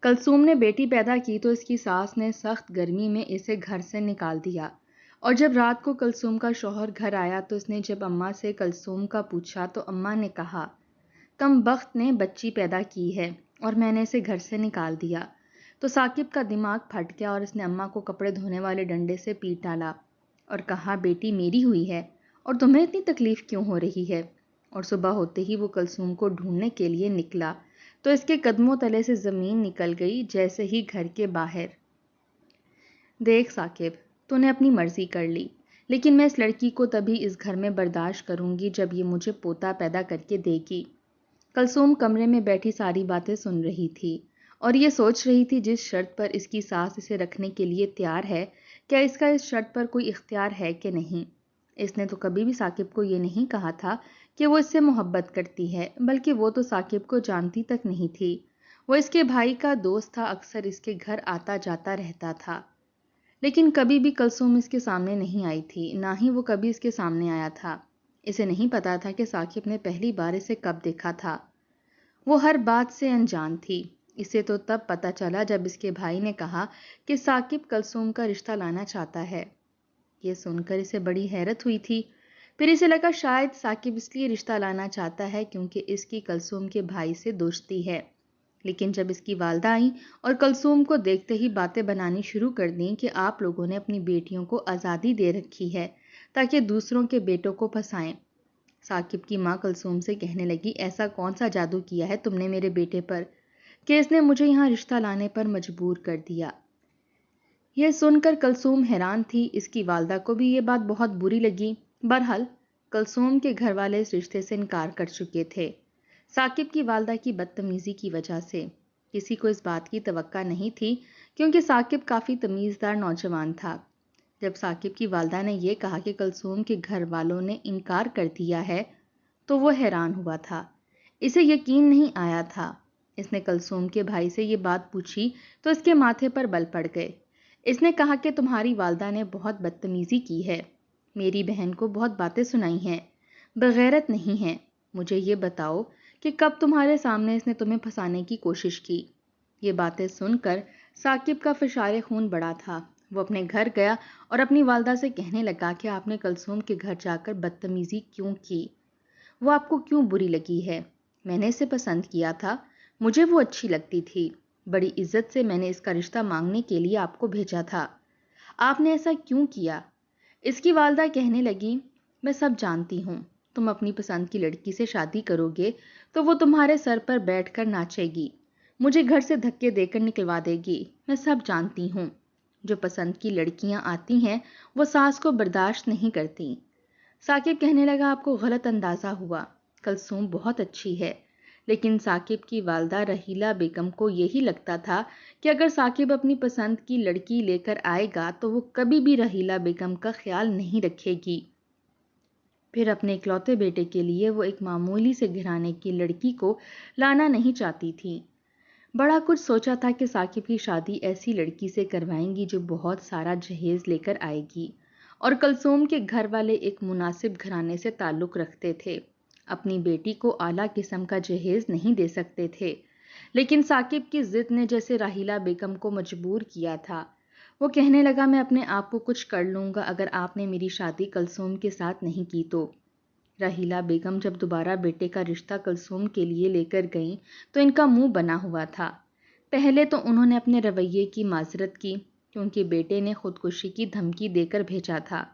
کلثوم نے بیٹی پیدا کی تو اس کی ساس نے سخت گرمی میں اسے گھر سے نکال دیا، اور جب رات کو کلثوم کا شوہر گھر آیا تو اس نے جب اماں سے کلثوم کا پوچھا تو اماں نے کہا، کم بخت نے بچی پیدا کی ہے اور میں نے اسے گھر سے نکال دیا۔ تو ثاقب کا دماغ پھٹ گیا اور اس نے اماں کو کپڑے دھونے والے ڈنڈے سے پیٹ ڈالا اور کہا، بیٹی میری ہوئی ہے اور تمہیں اتنی تکلیف کیوں ہو رہی ہے؟ اور صبح ہوتے ہی وہ کلثوم کو ڈھونڈنے کے لیے نکلا تو اس کے قدموں تلے سے زمین نکل گئی جیسے ہی گھر کے باہر۔ دیکھ ثاقب، تو نے اپنی مرضی کر لی، لیکن میں اس لڑکی کو تبھی اس گھر میں برداشت کروں گی جب یہ مجھے پوتا پیدا کر کے دے گی۔ کلثوم کمرے میں بیٹھی ساری باتیں سن رہی تھی اور یہ سوچ رہی تھی جس شرط پر اس کی ساس اسے رکھنے کے لیے تیار ہے، کیا اس کا اس شرط پر کوئی اختیار ہے کہ نہیں؟ اس نے تو کبھی بھی ثاقب کو یہ نہیں کہا تھا کہ وہ اس سے محبت کرتی ہے، بلکہ وہ تو ثاقب کو جانتی تک نہیں تھی۔ وہ اس کے بھائی کا دوست تھا، اکثر اس کے گھر آتا جاتا رہتا تھا، لیکن کبھی بھی کلثوم اس کے سامنے نہیں آئی تھی، نہ ہی وہ کبھی اس کے سامنے آیا تھا۔ اسے نہیں پتا تھا کہ ثاقب نے پہلی بار اسے کب دیکھا تھا۔ وہ ہر بات سے انجان تھی۔ اسے تو تب پتا چلا جب اس کے بھائی نے کہا کہ ثاقب کلثوم کا رشتہ لانا چاہتا ہے۔ یہ سن کر اسے بڑی حیرت ہوئی تھی۔ پھر اسے لگا شاید ثاقب اس لیے رشتہ لانا چاہتا ہے کیونکہ اس کی کلثوم کے بھائی سے دوستی ہے۔ لیکن جب اس کی والدہ آئیں اور کلثوم کو دیکھتے ہی باتیں بنانی شروع کر دیں کہ آپ لوگوں نے اپنی بیٹیوں کو آزادی دے رکھی ہے تاکہ دوسروں کے بیٹوں کو پھنسائیں۔ ثاقب کی ماں کلثوم سے کہنے لگی، ایسا کون سا جادو کیا ہے تم نے میرے بیٹے پر کہ اس نے مجھے یہاں رشتہ لانے پر مجبور کر دیا؟ یہ سن کر کلثوم حیران تھی، اس کی والدہ کو بھی یہ بات بہت بری لگی۔ بہرحال کلثوم کے گھر والے اس رشتے سے انکار کر چکے تھے، ثاقب کی والدہ کی بدتمیزی کی وجہ سے۔ کسی کو اس بات کی توقع نہیں تھی کیونکہ ثاقب کافی تمیزدار نوجوان تھا۔ جب ثاقب کی والدہ نے یہ کہا کہ کلثوم کے گھر والوں نے انکار کر دیا ہے تو وہ حیران ہوا تھا، اسے یقین نہیں آیا تھا۔ اس نے کلثوم کے بھائی سے یہ بات پوچھی تو اس کے ماتھے پر بل پڑ گئے۔ اس نے کہا کہ تمہاری والدہ نے بہت بدتمیزی کی ہے، میری بہن کو بہت باتیں سنائی ہیں، بغیرت نہیں ہے۔ مجھے یہ بتاؤ کہ کب تمہارے سامنے اس نے تمہیں پھنسانے کی کوشش کی؟ یہ باتیں سن کر ثاقب کا فشار خون بڑھا تھا۔ وہ اپنے گھر گیا اور اپنی والدہ سے کہنے لگا کہ آپ نے کلثوم کے گھر جا کر بدتمیزی کیوں کی؟ وہ آپ کو کیوں بری لگی ہے؟ میں نے اسے پسند کیا تھا، مجھے وہ اچھی لگتی تھی، بڑی عزت سے میں نے اس کا رشتہ مانگنے کے لیے آپ کو بھیجا تھا، آپ نے ایسا کیوں کیا؟ اس کی والدہ کہنے لگی، میں سب جانتی ہوں، تم اپنی پسند کی لڑکی سے شادی کرو گے تو وہ تمہارے سر پر بیٹھ کر ناچے گی، مجھے گھر سے دھکے دے کر نکلوا دے گی، میں سب جانتی ہوں۔ جو پسند کی لڑکیاں آتی ہیں وہ ساس کو برداشت نہیں کرتی۔ ثاقب کہنے لگا، آپ کو غلط اندازہ ہوا، کلثوم بہت اچھی ہے۔ لیکن ثاقب کی والدہ رحیلہ بیگم کو یہی لگتا تھا کہ اگر ثاقب اپنی پسند کی لڑکی لے کر آئے گا تو وہ کبھی بھی رحیلہ بیگم کا خیال نہیں رکھے گی۔ پھر اپنے اکلوتے بیٹے کے لیے وہ ایک معمولی سے گھرانے کی لڑکی کو لانا نہیں چاہتی تھی۔ بڑا کچھ سوچا تھا کہ ثاقب کی شادی ایسی لڑکی سے کروائیں گی جو بہت سارا جہیز لے کر آئے گی، اور کلثوم کے گھر والے ایک مناسب گھرانے سے تعلق رکھتے تھے، اپنی بیٹی کو اعلیٰ قسم کا جہیز نہیں دے سکتے تھے۔ لیکن ثاقب کی ضد نے جیسے راحیلہ بیگم کو مجبور کیا تھا۔ وہ کہنے لگا، میں اپنے آپ کو کچھ کر لوں گا اگر آپ نے میری شادی کلثوم کے ساتھ نہیں کی تو۔ راحیلہ بیگم جب دوبارہ بیٹے کا رشتہ کلثوم کے لیے لے کر گئیں تو ان کا منہ بنا ہوا تھا۔ پہلے تو انہوں نے اپنے رویے کی معذرت کی کیونکہ بیٹے نے خودکشی کی دھمکی دے کر بھیجا تھا۔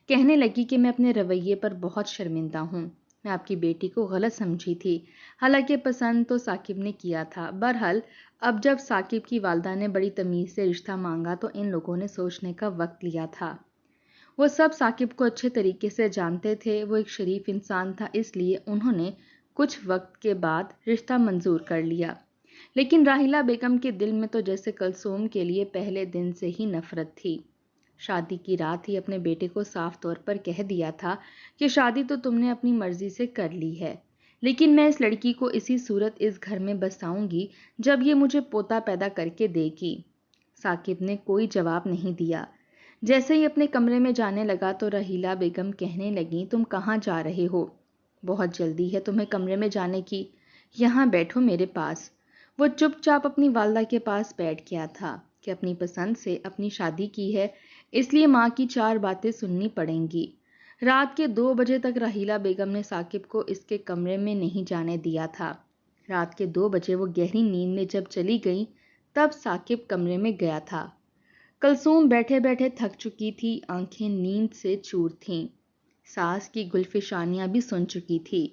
کہنے لگی کہ میں اپنے رویے پر بہت شرمندہ ہوں، میں آپ کی بیٹی کو غلط سمجھی تھی، حالانکہ پسند تو ثاقب نے کیا تھا۔ بہرحال اب جب ثاقب کی والدہ نے بڑی تمیز سے رشتہ مانگا تو ان لوگوں نے سوچنے کا وقت لیا تھا۔ وہ سب ثاقب کو اچھے طریقے سے جانتے تھے، وہ ایک شریف انسان تھا، اس لیے انہوں نے کچھ وقت کے بعد رشتہ منظور کر لیا۔ لیکن راحیلہ بیگم کے دل میں تو جیسے کلثوم کے لیے پہلے دن سے ہی نفرت تھی۔ شادی کی رات ہی اپنے بیٹے کو صاف طور پر کہہ دیا تھا کہ شادی تو تم نے اپنی مرضی سے کر لی ہے، لیکن میں اس لڑکی کو اسی صورت اس گھر میں بساؤں گی جب یہ مجھے پوتا پیدا کر کے دے گی۔ ثاقب نے کوئی جواب نہیں دیا۔ جیسے ہی اپنے کمرے میں جانے لگا تو راحیلہ بیگم کہنے لگیں، تم کہاں جا رہے ہو؟ بہت جلدی ہے تمہیں کمرے میں جانے کی، یہاں بیٹھو میرے پاس۔ وہ چپ چاپ اپنی والدہ کے پاس بیٹھ گیا تھا کہ اپنی پسند سے اپنی شادی کی ہے، اس لیے ماں کی 4 باتیں سننی پڑیں گی۔ رات کے 2 بجے تک راحیلہ بیگم نے ثاقب کو اس کے کمرے میں نہیں جانے دیا تھا۔ رات کے 2 بجے وہ گہری نیند میں جب چلی گئی تب ثاقب کمرے میں گیا تھا۔ کلثوم بیٹھے بیٹھے تھک چکی تھی، آنکھیں نیند سے چور تھیں۔ ساس کی گلفشانیاں بھی سن چکی تھی۔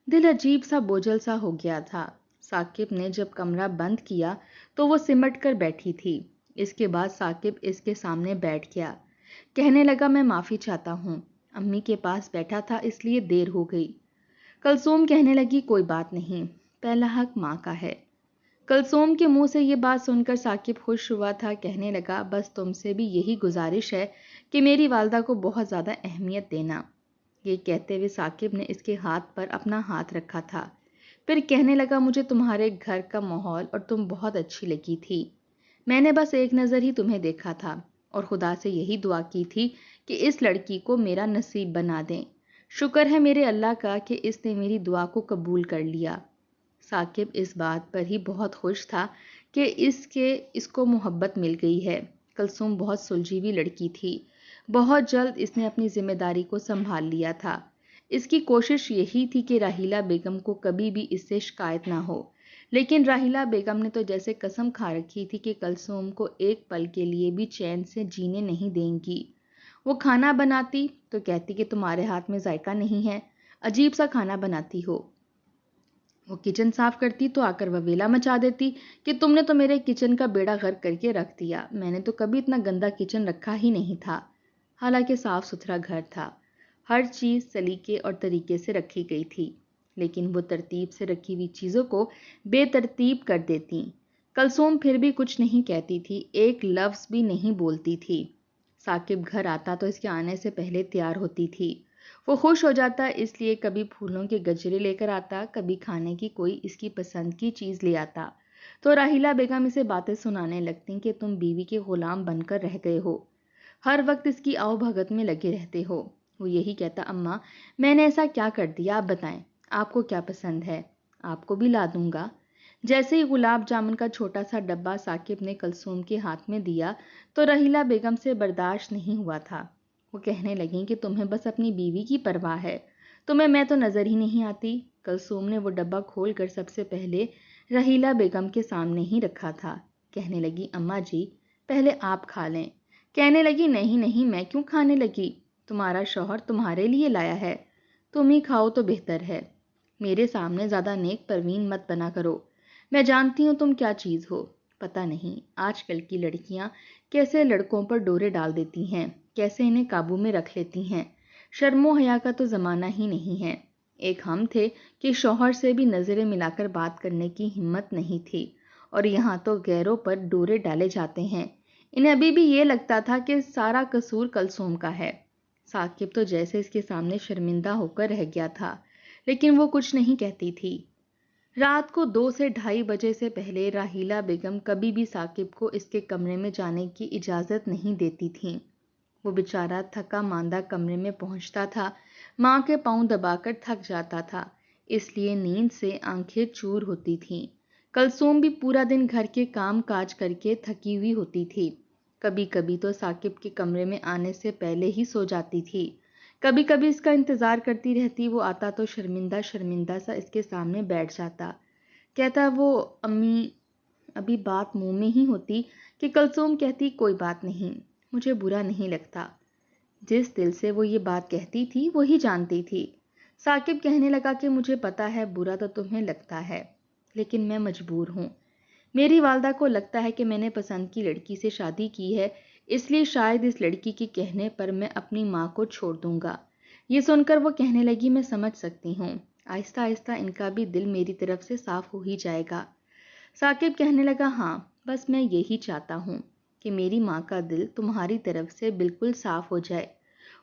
دل عجیب سا بوجھل سا ہو گیا تھا۔ ثاقب نے جب کمرہ بند کیا تو وہ سمٹ کر بیٹھی تھی۔ اس کے بعد ثاقب اس کے سامنے بیٹھ گیا۔ کہنے لگا، میں معافی چاہتا ہوں، امی کے پاس بیٹھا تھا اس لیے دیر ہو گئی۔ کلثوم کہنے لگی، کوئی بات نہیں، پہلا حق ماں کا ہے۔ کلثوم کے منہ سے یہ بات سن کر ثاقب خوش ہوا تھا، کہنے لگا، بس تم سے بھی یہی گزارش ہے کہ میری والدہ کو بہت زیادہ اہمیت دینا۔ یہ کہتے ہوئے ثاقب نے اس کے ہاتھ پر اپنا ہاتھ رکھا تھا، پھر کہنے لگا، مجھے تمہارے گھر کا ماحول اور تم بہت اچھی لگی تھی۔ میں نے بس ایک نظر ہی تمہیں دیکھا تھا اور خدا سے یہی دعا کی تھی کہ اس لڑکی کو میرا نصیب بنا دیں۔ شکر ہے میرے اللہ کا کہ اس نے میری دعا کو قبول کر لیا۔ ثاقب اس بات پر ہی بہت خوش تھا کہ اس کو محبت مل گئی ہے۔ کلثوم بہت سلجھی ہوئی لڑکی تھی۔ بہت جلد اس نے اپنی ذمہ داری کو سنبھال لیا تھا۔ اس کی کوشش یہی تھی کہ راحیلہ بیگم کو کبھی بھی اس سے شکایت نہ ہو، لیکن راحیلہ بیگم نے تو جیسے قسم کھا رکھی تھی کہ کلثوم کو ایک پل کے لیے بھی چین سے جینے نہیں دیں گی۔ وہ کھانا بناتی تو کہتی کہ تمہارے ہاتھ میں ذائقہ نہیں ہے، عجیب سا کھانا بناتی ہو۔ وہ کچن صاف کرتی تو آ کر وویلا مچا دیتی کہ تم نے تو میرے کچن کا بیڑا غرق کر کے رکھ دیا، میں نے تو کبھی اتنا گندا کچن رکھا ہی نہیں تھا۔ حالانکہ صاف ستھرا گھر تھا، ہر چیز سلیقے اور طریقے سے رکھی گئی تھی، لیکن وہ ترتیب سے رکھی ہوئی چیزوں کو بے ترتیب کر دیتی۔ کلثوم پھر بھی کچھ نہیں کہتی تھی، ایک لفظ بھی نہیں بولتی تھی۔ ثاقب گھر آتا تو اس کے آنے سے پہلے تیار ہوتی تھی۔ وہ خوش ہو جاتا، اس لیے کبھی پھولوں کے گجرے لے کر آتا، کبھی کھانے کی کوئی اس کی پسند کی چیز لے آتا، تو راحیلہ بیگم اسے باتیں سنانے لگتی کہ تم بیوی کے غلام بن کر رہ گئے ہو، ہر وقت اس کی آؤ بھگت میں لگے رہتے ہو۔ وہ یہی کہتا، اماں میں نے ایسا کیا کر دیا، آپ بتائیں، آپ کو کیا پسند ہے، آپ کو بھی لا دوں گا۔ جیسے ہی گلاب جامن کا چھوٹا سا ڈبہ ثاقب نے کلثوم کے ہاتھ میں دیا تو راحیلہ بیگم سے برداشت نہیں ہوا تھا۔ وہ کہنے لگیں کہ تمہیں بس اپنی بیوی کی پرواہ ہے، تمہیں میں تو نظر ہی نہیں آتی۔ کلثوم نے وہ ڈبہ کھول کر سب سے پہلے راحیلہ بیگم کے سامنے ہی رکھا تھا۔ کہنے لگی، اماں جی پہلے آپ کھا لیں۔ کہنے لگی، نہیں نہیں، میں کیوں کھانے لگی، تمہارا شوہر تمہارے لیے لایا ہے، تم ہی کھاؤ تو بہتر ہے۔ میرے سامنے زیادہ نیک پروین مت بنا کرو، میں جانتی ہوں تم کیا چیز ہو۔ پتہ نہیں آج کل کی لڑکیاں کیسے لڑکوں پر ڈورے ڈال دیتی ہیں، کیسے انہیں قابو میں رکھ لیتی ہیں۔ شرم و حیا کا تو زمانہ ہی نہیں ہے۔ ایک ہم تھے کہ شوہر سے بھی نظریں ملا کر بات کرنے کی ہمت نہیں تھی، اور یہاں تو غیروں پر ڈورے ڈالے جاتے ہیں۔ انہیں ابھی بھی یہ لگتا تھا کہ سارا قصور کلثوم کا ہے۔ ثاقب تو جیسے اس کے سامنے شرمندہ ہو کر رہ گیا تھا، لیکن وہ کچھ نہیں کہتی تھی۔ رات کو 2 سے 2:30 بجے سے پہلے راحیلہ بیگم کبھی بھی ثاقب کو اس کے کمرے میں جانے کی اجازت نہیں دیتی تھیں۔ وہ بیچارہ تھکا ماندہ کمرے میں پہنچتا تھا، ماں کے پاؤں دبا کر تھک جاتا تھا، اس لیے نیند سے آنکھیں چور ہوتی تھیں۔ کلثوم بھی پورا دن گھر کے کام کاج کر کے تھکی ہوئی ہوتی تھی، کبھی کبھی تو ثاقب کے کمرے میں آنے سے پہلے ہی سو جاتی تھی، کبھی کبھی اس کا انتظار کرتی رہتی، وہ آتا تو شرمندہ شرمندہ سا اس کے سامنے بیٹھ جاتا، کہتا، وہ امی، ابھی بات منہ میں ہی ہوتی کہ کلثوم کہتی، کوئی بات نہیں، مجھے برا نہیں لگتا۔ جس دل سے وہ یہ بات کہتی تھی وہی جانتی تھی۔ ثاقب کہنے لگا کہ مجھے پتا ہے برا تو تمہیں لگتا ہے، لیکن میں مجبور ہوں۔ میری والدہ کو لگتا ہے کہ میں نے پسند کی لڑکی سے شادی کی ہے، اس لیے شاید اس لڑکی کے کہنے پر میں اپنی ماں کو چھوڑ دوں گا۔ یہ سن کر وہ کہنے لگی، میں سمجھ سکتی ہوں، آہستہ آہستہ ان کا بھی دل میری طرف سے صاف ہو ہی جائے گا۔ ثاقب کہنے لگا، ہاں بس میں یہی چاہتا ہوں کہ میری ماں کا دل تمہاری طرف سے بالکل صاف ہو جائے،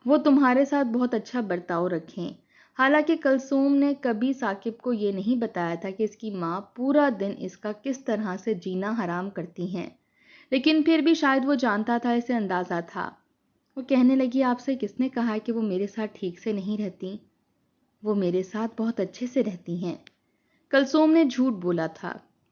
وہ تمہارے ساتھ بہت اچھا برتاؤ رکھیں۔ حالانکہ کلثوم نے کبھی ثاقب کو یہ نہیں بتایا تھا کہ اس کی ماں پورا دن اس کا کس طرح سے جینا حرام کرتی ہیں، لیکن پھر بھی شاید وہ جانتا تھا، اسے اندازہ تھا۔ وہ کہنے لگی، آپ سے کس نے کہا کہ وہ میرے ساتھ ٹھیک سے نہیں رہتی، وہ میرے ساتھ بہت اچھے سے رہتی ہیں۔ کلثوم نے جھوٹ بولا تھا،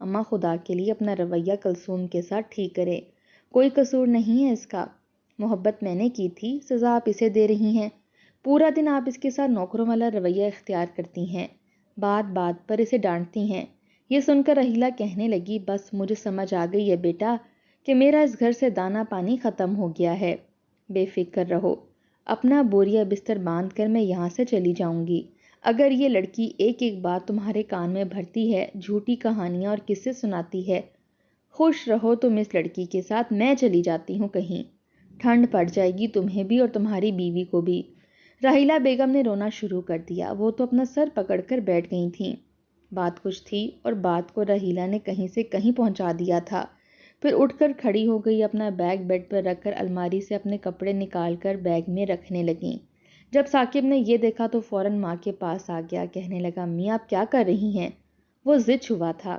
اماں خدا کے لیے اپنا رویہ کلثوم کے ساتھ ٹھیک کرے، کوئی قصور نہیں ہے اس کا، محبت میں نے کی تھی، سزا آپ اسے دے رہی ہیں، پورا دن آپ اس کے ساتھ نوکروں والا رویہ اختیار کرتی ہیں، بات بات پر اسے ڈانٹتی ہیں۔ یہ سن کر رحیلہ کہنے لگی، بس مجھے سمجھ آ گئی ہے بیٹا کہ میرا اس گھر سے دانا پانی ختم ہو گیا ہے، بے فکر رہو، اپنا بوریا بستر باندھ کر میں یہاں سے چلی جاؤں گی۔ اگر یہ لڑکی ایک ایک بات تمہارے کان میں بھرتی ہے، جھوٹی کہانیاں اور قصے سناتی ہے، خوش رہو تم اس لڑکی کے ساتھ، میں چلی جاتی ہوں کہیں، ٹھنڈ پڑ جائے گی تمہیں بھی اور تمہاری بیوی کو بھی۔ راحیلہ بیگم نے رونا شروع کر دیا، وہ تو اپنا سر پکڑ کر بیٹھ گئی تھیں۔ بات کچھ تھی اور بات کو راحیلہ نے کہیں سے کہیں پہنچا دیا تھا۔ پھر اٹھ کر کھڑی ہو گئی، اپنا بیگ بیڈ پر رکھ کر الماری سے اپنے کپڑے نکال کر بیگ میں رکھنے لگیں۔ جب ثاقب نے یہ دیکھا تو فوراً ماں کے پاس آ گیا، کہنے لگا، میاں آپ کیا کر رہی ہیں؟ وہ ضد ہوا تھا۔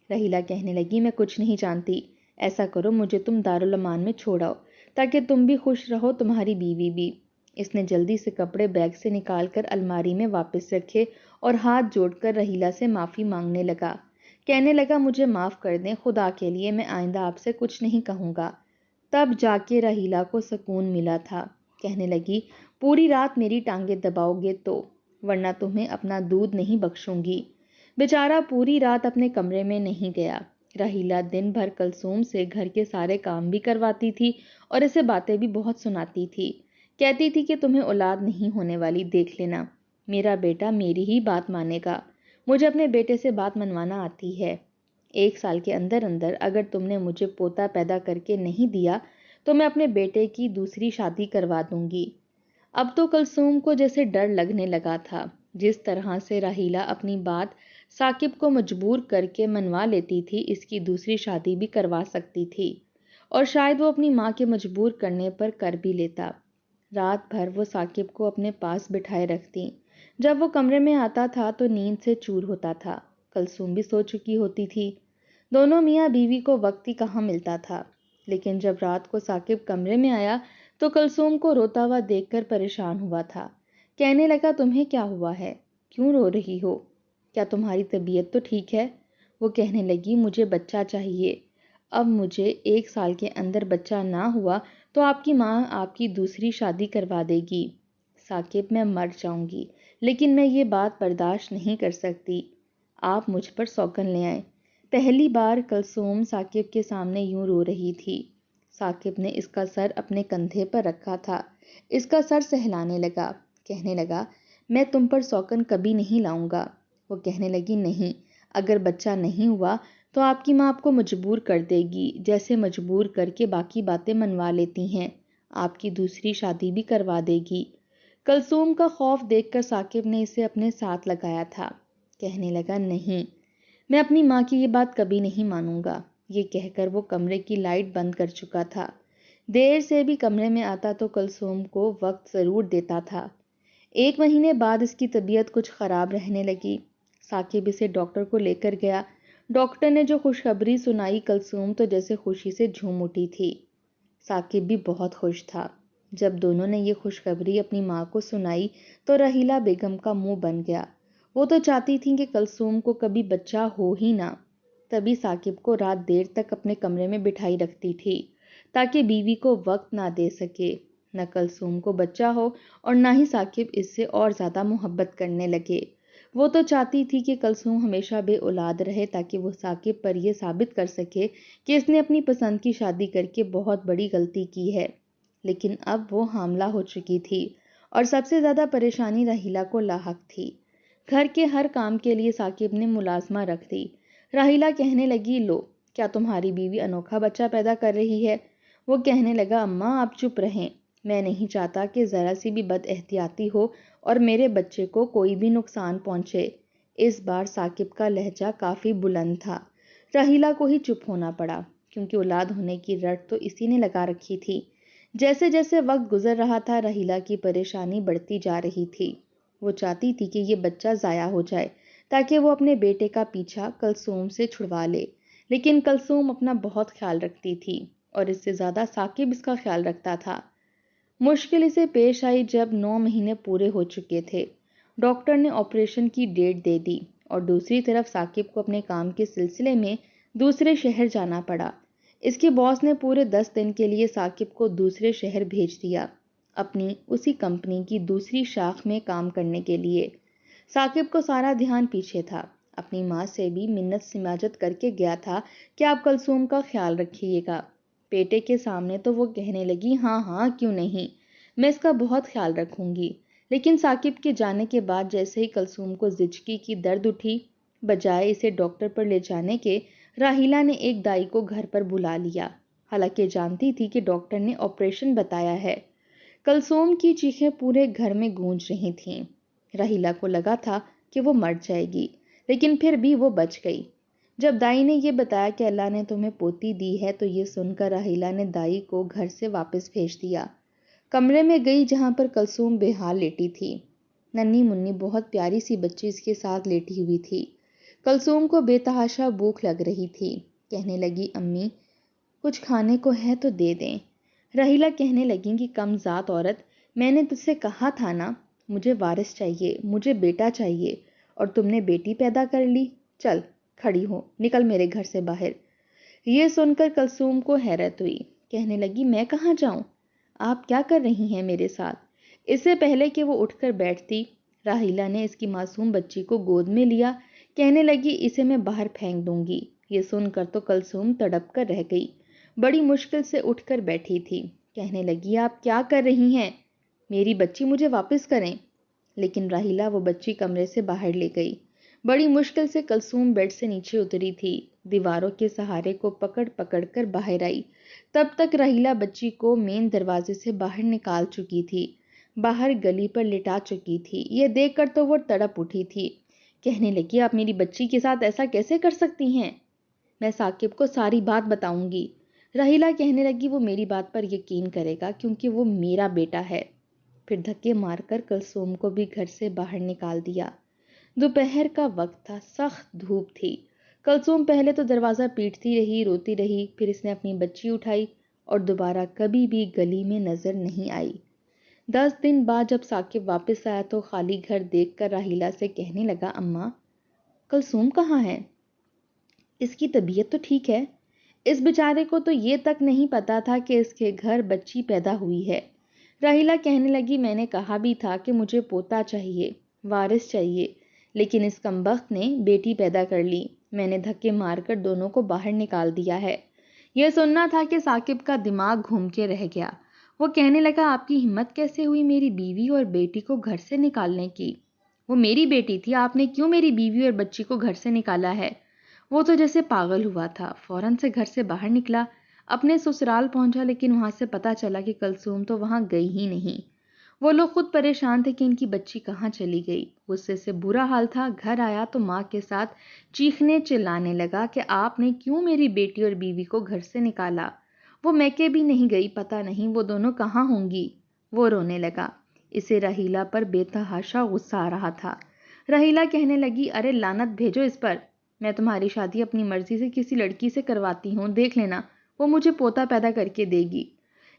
راحیلہ کہنے لگی، میں کچھ نہیں جانتی، ایسا کرو مجھے تم دارالامان میں چھوڑاؤ تاکہ تم بھی خوش رہو، تمہاری بیوی بھی۔ اس نے جلدی سے کپڑے بیگ سے نکال کر الماری میں واپس رکھے اور ہاتھ جوڑ کر راحیلہ سے معافی مانگنے لگا، کہنے لگا، مجھے معاف کر دیں، خدا کے لیے میں آئندہ آپ سے کچھ نہیں کہوں گا۔ تب جا کے راحیلہ کو سکون ملا تھا، کہنے لگی، پوری رات میری ٹانگیں دباؤ گے تو، ورنہ تمہیں اپنا دودھ نہیں بخشوں گی۔ بیچارہ پوری رات اپنے کمرے میں نہیں گیا۔ راحیلہ دن بھر کلثوم سے گھر کے سارے کام بھی کرواتی تھی اور اسے باتیں بھی بہت سناتی تھی، کہتی تھی کہ تمہیں اولاد نہیں ہونے والی، دیکھ لینا، میرا بیٹا میری ہی بات مانے گا، مجھے اپنے بیٹے سے بات منوانا آتی ہے، 1 سال کے اندر اندر اگر تم نے مجھے پوتا پیدا کر کے نہیں دیا تو میں اپنے بیٹے کی دوسری شادی کروا دوں گی۔ اب تو کلثوم کو جیسے ڈر لگنے لگا تھا، جس طرح سے راحیلہ اپنی بات ثاقب کو مجبور کر کے منوا لیتی تھی، اس کی دوسری شادی بھی کروا سکتی تھی، اور شاید وہ اپنی ماں کے مجبور کرنے پر کر بھی لیتا۔ رات بھر وہ ثاقب کو اپنے پاس بٹھائے رکھتی، جب وہ کمرے میں آتا تھا تو نیند سے چور ہوتا تھا، کلثوم بھی سو چکی ہوتی تھی، دونوں میاں بیوی کو وقت ہی کہاں ملتا تھا۔ لیکن جب رات کو ثاقب کمرے میں آیا تو کلثوم کو روتا ہوا دیکھ کر پریشان ہوا تھا، کہنے لگا، تمہیں کیا ہوا ہے؟ کیوں رو رہی ہو؟ کیا تمہاری طبیعت تو ٹھیک ہے؟ وہ کہنے لگی، مجھے بچہ چاہیے، اب مجھے 1 سال کے اندر بچہ نہ ہوا تو آپ کی ماں آپ کی دوسری شادی کروا دے گی۔ ثاقب، میں مر جاؤں گی لیکن میں یہ بات برداشت نہیں کر سکتی، آپ مجھ پر سوگن لے آئیں۔ پہلی بار کلثوم ثاقب کے سامنے یوں رو رہی تھی۔ ثاقب نے اس کا سر اپنے کندھے پر رکھا تھا، اس کا سر سہلانے لگا، کہنے لگا، میں تم پر سوگن کبھی نہیں لاؤں گا۔ وہ کہنے لگی، نہیں، اگر بچہ نہیں ہوا تو آپ کی ماں آپ کو مجبور کر دے گی، جیسے مجبور کر کے باقی باتیں منوا لیتی ہیں، آپ کی دوسری شادی بھی کروا دے گی۔ کلثوم کا خوف دیکھ کر ثاقب نے اسے اپنے ساتھ لگایا تھا، کہنے لگا، نہیں، میں اپنی ماں کی یہ بات کبھی نہیں مانوں گا۔ یہ کہہ کر وہ کمرے کی لائٹ بند کر چکا تھا۔ دیر سے بھی کمرے میں آتا تو کلثوم کو وقت ضرور دیتا تھا۔ 1 مہینے بعد اس کی طبیعت کچھ خراب رہنے لگی۔ ثاقب اسے ڈاکٹر کو لے کر گیا۔ ڈاکٹر نے جو خوشخبری سنائی، کلثوم تو جیسے خوشی سے جھوم اٹھی تھی۔ ثاقب بھی بہت خوش تھا۔ جب دونوں نے یہ خوشخبری اپنی ماں کو سنائی تو راحیلہ بیگم کا منہ بن گیا، وہ تو چاہتی تھیں کہ کلثوم کو کبھی بچہ ہو ہی نہ، تبھی ثاقب کو رات دیر تک اپنے کمرے میں بٹھائی رکھتی تھی تاکہ بیوی کو وقت نہ دے سکے، نہ کلثوم کو بچہ ہو اور نہ ہی ثاقب اس سے اور زیادہ محبت کرنے لگے۔ وہ تو چاہتی تھی کہ کلثوم ہمیشہ بے اولاد رہے تاکہ وہ ثاقب پر یہ ثابت کر سکے کہ اس نے اپنی پسند کی شادی کر کے بہت بڑی غلطی کی ہے، لیکن اب وہ حاملہ ہو چکی تھی اور سب سے زیادہ پریشانی راحیلہ کو لاحق تھی۔ گھر کے ہر کام کے لیے ثاقب نے ملازمہ رکھ دی۔ راحیلہ کہنے لگی، لو، کیا تمہاری بیوی انوکھا بچہ پیدا کر رہی ہے؟ وہ کہنے لگا، اماں آپ چپ رہیں، میں نہیں چاہتا کہ ذرا سی بھی بد احتیاطی ہو اور میرے بچے کو کوئی بھی نقصان پہنچے۔ اس بار ثاقب کا لہجہ کافی بلند تھا۔ راحیلہ کو ہی چپ ہونا پڑا، کیونکہ اولاد ہونے کی رٹ تو اسی نے لگا رکھی تھی۔ جیسے جیسے وقت گزر رہا تھا، راحیلہ کی پریشانی بڑھتی جا رہی تھی۔ وہ چاہتی تھی کہ یہ بچہ ضائع ہو جائے تاکہ وہ اپنے بیٹے کا پیچھا کلثوم سے چھڑوا لے، لیکن کلثوم اپنا بہت خیال رکھتی تھی اور اس سے زیادہ ثاقب اس کا خیال رکھتا تھا۔ مشکل اسے پیش آئی جب 9 مہینے پورے ہو چکے تھے۔ ڈاکٹر نے آپریشن کی ڈیٹ دے دی اور دوسری طرف ثاقب کو اپنے کام کے سلسلے میں دوسرے شہر جانا پڑا۔ اس کے باس نے پورے 10 دن کے لیے ثاقب کو دوسرے شہر بھیج دیا، اپنی اسی کمپنی کی دوسری شاخ میں کام کرنے کے لیے۔ ثاقب کو سارا دھیان پیچھے تھا، اپنی ماں سے بھی منت سماجت کر کے گیا تھا کہ آپ کلثوم کا خیال رکھیے گا۔ بیٹے کے سامنے تو وہ کہنے لگی ہاں ہاں کیوں نہیں، میں اس کا بہت خیال رکھوں گی، لیکن ثاقب کے جانے کے بعد جیسے ہی کلثوم کو زچگی کی درد اٹھی، بجائے اسے ڈاکٹر پر لے جانے کے، راحیلہ نے ایک دائی کو گھر پر بلا لیا، حالانکہ جانتی تھی کہ ڈاکٹر نے آپریشن بتایا ہے۔ کلثوم کی چیخیں پورے گھر میں گونج رہی تھیں۔ راحیلہ کو لگا تھا کہ وہ مر جائے گی، لیکن پھر بھی وہ بچ گئی۔ جب دائی نے یہ بتایا کہ اللہ نے تمہیں پوتی دی ہے تو یہ سن کر راحیلہ نے دائی کو گھر سے واپس بھیج دیا۔ کمرے میں گئی جہاں پر کلثوم بے حال لیٹی تھی۔ ننھی منی بہت پیاری سی بچی اس کے ساتھ لیٹی ہوئی تھی۔ کلثوم کو بے تحاشا بھوک لگ رہی تھی، کہنے لگی امی کچھ کھانے کو ہے تو دے دیں۔ راحیلہ کہنے لگی کہ کم ذات عورت، میں نے تجھ سے کہا تھا نا مجھے وارث چاہیے، مجھے بیٹا چاہیے، اور تم نے بیٹی پیدا کر لی، چل کھڑی ہو، نکل میرے گھر سے باہر۔ یہ سن کر کلثوم کو حیرت ہوئی، کہنے لگی میں کہاں جاؤں، آپ کیا کر رہی ہیں میرے ساتھ؟ اس سے پہلے کہ وہ اٹھ کر بیٹھتی، راحیلہ نے اس کی معصوم بچی کو گود میں لیا، کہنے لگی اسے میں باہر پھینک دوں گی۔ یہ سن کر تو کلثوم تڑپ کر رہ گئی، بڑی مشکل سے اٹھ کر بیٹھی تھی، کہنے لگی آپ کیا کر رہی ہیں، میری بچی مجھے واپس کریں۔ لیکن راحیلہ وہ بچی کمرے سے باہر لے گئی۔ بڑی مشکل سے کلثوم بیڈ سے نیچے اتری تھی، دیواروں کے سہارے کو پکڑ پکڑ کر باہر آئی۔ تب تک راحیلہ بچی کو مین دروازے سے باہر نکال چکی تھی، باہر گلی پر لٹا چکی تھی۔ یہ دیکھ کر تو وہ تڑپ اٹھی تھی، کہنے لگی آپ میری بچی کے ساتھ ایسا کیسے کر سکتی ہیں، میں ثاقب کو ساری بات بتاؤں گی۔ راحیلہ کہنے لگی وہ میری بات پر یقین کرے گا کیونکہ وہ میرا بیٹا ہے۔ پھر دھکے مار کر کلثوم کو بھی گھر سے باہر نکال دیا۔ دوپہر کا وقت تھا، سخت دھوپ تھی۔ کلثوم پہلے تو دروازہ پیٹتی رہی، روتی رہی، پھر اس نے اپنی بچی اٹھائی اور دوبارہ کبھی بھی گلی میں نظر نہیں آئی۔ 10 دن بعد جب ثاقب واپس آیا تو خالی گھر دیکھ کر راحیلہ سے کہنے لگا اماں کلثوم کہاں ہے؟ اس کی طبیعت تو ٹھیک ہے، اس بیچارے کو تو یہ تک نہیں پتا تھا کہ اس کے گھر بچی پیدا ہوئی ہے۔ راحیلہ کہنے لگی میں نے کہا بھی تھا کہ مجھے پوتا چاہیے، وارث چاہیے، لیکن اس کمبخت نے بیٹی پیدا کر لی، میں نے دھکے مار کر دونوں کو باہر نکال دیا ہے۔ یہ سننا تھا کہ ثاقب کا دماغ گھوم کے رہ گیا۔ وہ کہنے لگا آپ کی ہمت کیسے ہوئی میری بیوی اور بیٹی کو گھر سے نکالنے کی؟ وہ میری بیٹی تھی، آپ نے کیوں میری بیوی اور بچی کو گھر سے نکالا ہے؟ وہ تو جیسے پاگل ہوا تھا، فوراً سے گھر سے باہر نکلا، اپنے سسرال پہنچا، لیکن وہاں سے پتا چلا کہ کلثوم تو وہاں گئی ہی نہیں۔ وہ لوگ خود پریشان تھے کہ ان کی بچی کہاں چلی گئی۔ غصے سے برا حال تھا، گھر آیا تو ماں کے ساتھ چیخنے چلانے لگا کہ آپ نے کیوں میری بیٹی اور بیوی کو گھر سے نکالا، وہ میکے بھی نہیں گئی، پتا نہیں وہ دونوں کہاں ہوں گی۔ وہ رونے لگا، اسے راحیلہ پر بے تحاشا غصہ آ رہا تھا۔ راحیلہ کہنے لگی ارے لعنت بھیجو اس پر، میں تمہاری شادی اپنی مرضی سے کسی لڑکی سے کرواتی ہوں، دیکھ لینا وہ مجھے پوتا پیدا کر کے دے گی۔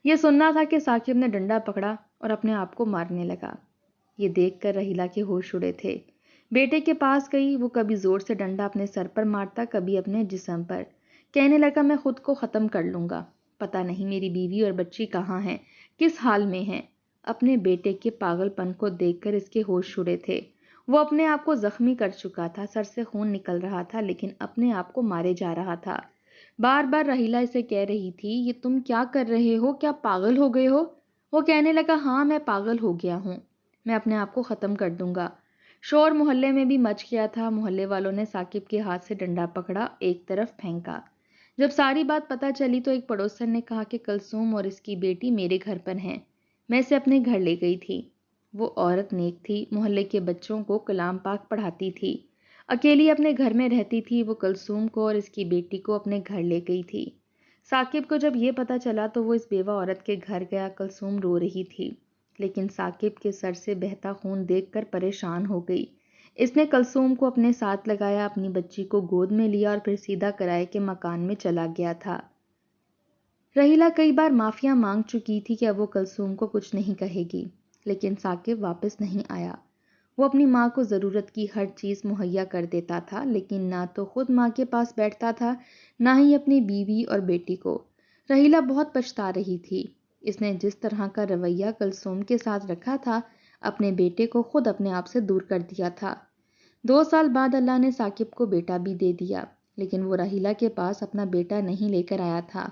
یہ سننا تھا کہ ثاقب نے ڈنڈا پکڑا اور اپنے آپ کو مارنے لگا۔ یہ دیکھ کر راحیلہ کے ہوش اڑے تھے، بیٹے کے پاس گئی، وہ کبھی زور سے ڈنڈا اپنے سر پر مارتا، کبھی اپنے جسم پر، کہنے لگا میں خود کو ختم کر لوں گا، پتہ نہیں میری بیوی اور بچی کہاں ہیں، کس حال میں ہیں۔ اپنے بیٹے کے پاگل پن کو دیکھ کر اس کے ہوش اڑے تھے۔ وہ اپنے آپ کو زخمی کر چکا تھا، سر سے خون نکل رہا تھا، لیکن اپنے آپ کو مارے جا رہا تھا۔ بار بار راحیلہ اسے کہہ رہی تھی یہ تم کیا کر رہے ہو، کیا پاگل ہو گئے ہو؟ وہ کہنے لگا ہاں میں پاگل ہو گیا ہوں، میں اپنے آپ کو ختم کر دوں گا۔ شور محلے میں بھی مچ گیا تھا، محلے والوں نے ثاقب کے ہاتھ سے ڈنڈا پکڑا، ایک طرف پھینکا۔ جب ساری بات پتہ چلی تو ایک پڑوسن نے کہا کہ کلثوم اور اس کی بیٹی میرے گھر پر ہیں، میں اسے اپنے گھر لے گئی تھی۔ وہ عورت نیک تھی، محلے کے بچوں کو کلام پاک پڑھاتی تھی، اکیلی اپنے گھر میں رہتی تھی۔ وہ کلثوم کو اور اس کی بیٹی کو اپنے گھر لے گئی تھی۔ ثاقب کو جب یہ پتا چلا تو وہ اس بیوہ عورت کے گھر گیا۔ کلثوم رو رہی تھی، لیکن ثاقب کے سر سے بہتا خون دیکھ کر پریشان ہو گئی۔ اس نے کلثوم کو اپنے ساتھ لگایا، اپنی بچی کو گود میں لیا اور پھر سیدھا کرائے کے مکان میں چلا گیا تھا۔ راحیلہ کئی بار معافیاں مانگ چکی تھی کہ اب وہ کلثوم کو کچھ نہیں کہے گی، لیکن ثاقب واپس نہیں آیا۔ وہ اپنی ماں کو ضرورت کی ہر چیز مہیا کر دیتا تھا، لیکن نہ تو خود ماں کے پاس بیٹھتا تھا، نہ ہی اپنی بیوی اور بیٹی کو۔ رحیلہ بہت پچھتا رہی تھی۔ اس نے جس طرح کا رویہ کلثوم کے ساتھ رکھا تھا، اپنے بیٹے کو خود اپنے آپ سے دور کر دیا تھا۔ 2 سال بعد اللہ نے ثاقب کو بیٹا بھی دے دیا، لیکن وہ رحیلہ کے پاس اپنا بیٹا نہیں لے کر آیا تھا۔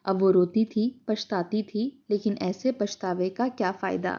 اب وہ روتی تھی، پچھتاتی تھی، لیکن ایسے پچھتاوے کا کیا فائدہ؟